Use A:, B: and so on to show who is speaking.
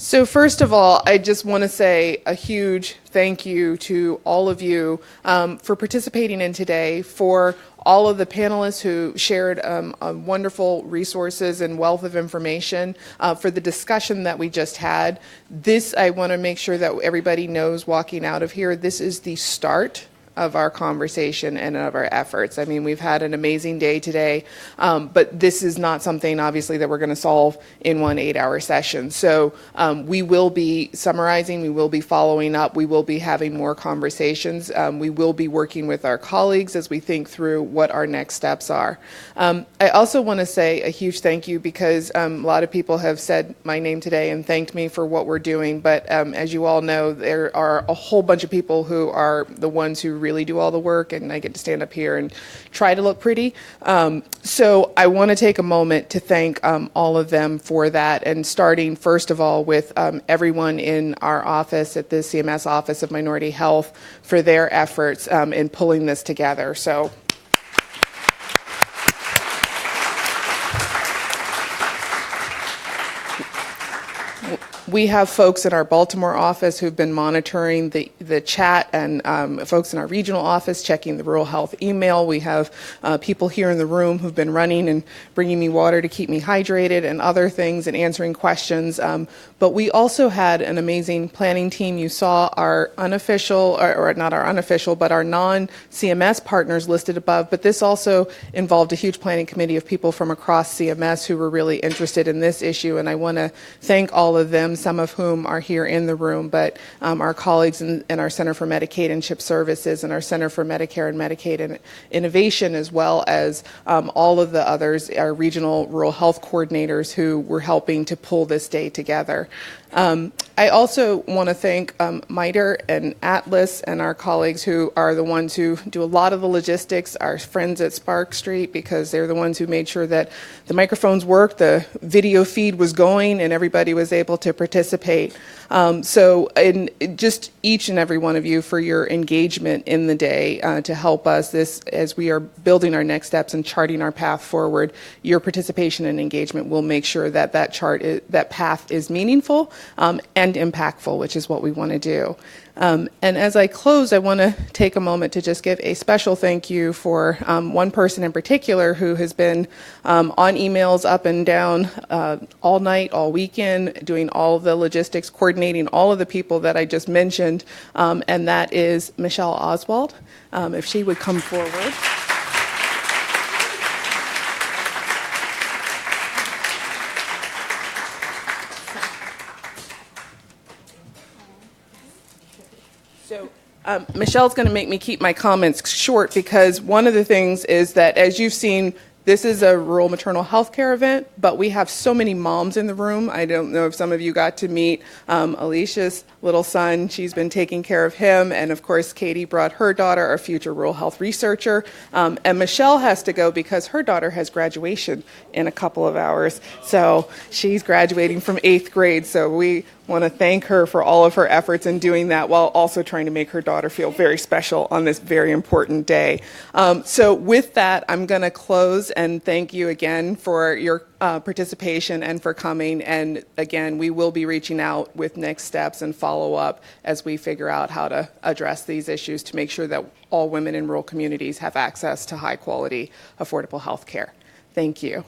A: So first of all, I just want to say a huge thank you to all of you for participating in today, for all of the panelists who shared wonderful resources and wealth of information, for the discussion that we just had. This, I want to make sure that everybody knows walking out of here, this is the start of our conversation and of our efforts. I mean, we've had an amazing day today, but this is not something, obviously, that we're going to solve in one 8-hour session. So we will be summarizing, we will be following up, we will be having more conversations, we will be working with our colleagues as we think through what our next steps are. I also want to say a huge thank you because a lot of people have said my name today and thanked me for what we're doing, but as you all know, there are a whole bunch of people who are the ones who really do all the work, and I get to stand up here and try to look pretty. So I want to take a moment to thank all of them for that, and starting first of all with everyone in our office at the CMS Office of Minority Health for their efforts in pulling this together. So we have folks in our Baltimore office who've been monitoring the chat, and folks in our regional office checking the rural health email. We have people here in the room who've been running and bringing me water to keep me hydrated and other things and answering questions. But we also had an amazing planning team. You saw our unofficial, or not our unofficial, but our non-CMS partners listed above. But this also involved a huge planning committee of people from across CMS who were really interested in this issue. And I want to thank all of them, some of whom are here in the room, but our colleagues in our Center for Medicaid and CHIP Services and our Center for Medicare and Medicaid and Innovation, as well as all of the others, our regional rural health coordinators who were helping to pull this day together. I also want to thank MITRE and Atlas and our colleagues who are the ones who do a lot of the logistics, our friends at Spark Street, because they're the ones who made sure that the microphones worked, the video feed was going, and everybody was able to participate. So just each and every one of you for your engagement in the day to help us as we are building our next steps and charting our path forward. Your participation and engagement will make sure that that path is meaningful and impactful, which is what we want to do. And as I close, I want to take a moment to just give a special thank you for one person in particular who has been on emails up and down all night, all weekend, doing all of the logistics, coordinating all of the people that I just mentioned, and that is Michelle Oswald. If she would come forward. So Michelle's going to make me keep my comments short because one of the things is that, as you've seen, this is a rural maternal health care event, but we have so many moms in the room. I don't know if some of you got to meet Alicia's little son. She's been taking care of him. And of course, Katie brought her daughter, our future rural health researcher. And Michelle has to go because her daughter has graduation in a couple of hours. So she's graduating from 8th grade. So we want to thank her for all of her efforts in doing that while also trying to make her daughter feel very special on this very important day. So with that, I'm going to close and thank you again for your participation and for coming. And again, we will be reaching out with next steps and follow up as we figure out how to address these issues to make sure that all women in rural communities have access to high quality, affordable health care. Thank you.